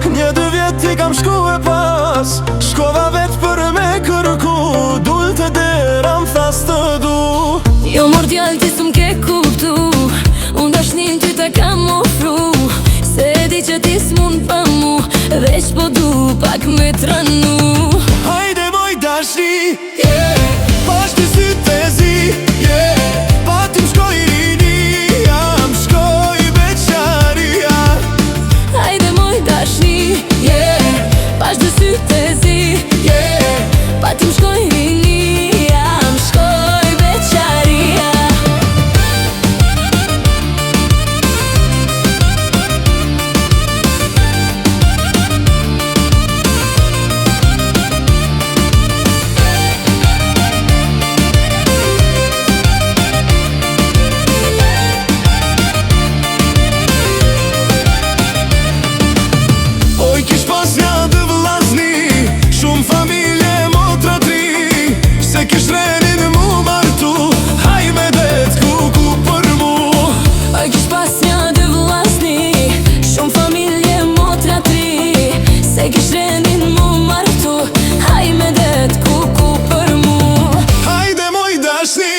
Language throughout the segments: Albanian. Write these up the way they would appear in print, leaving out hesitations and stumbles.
Një 2 vjet i kam shku e pas, shkova vet për me kërku, dull të dera m'thas të du. Jo mor djall ti s'm ke kuptu, unë dashnin ty ta kam ofru, se di që ti s'mun pa mu, veç po du pak me tranu. Hajde moj dashni, pash të sytë e zi, pa ti m'shkoj rinia, m'shkoj beqaria. Hajde moj dashni, pash të sytë e zi, pa ti m'shkoj rinia, m'shkoj beqaria. Hajde moj dashni,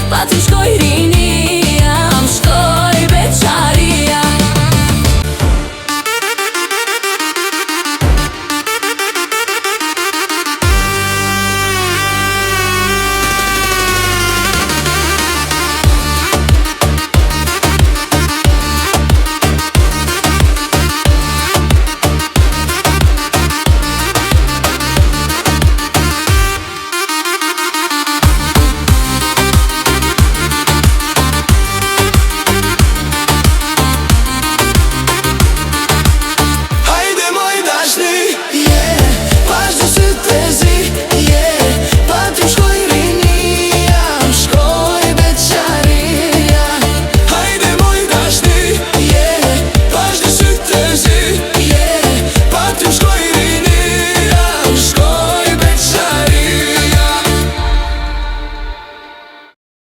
pa t'u shkoj rinia, m'shkoj beqaria.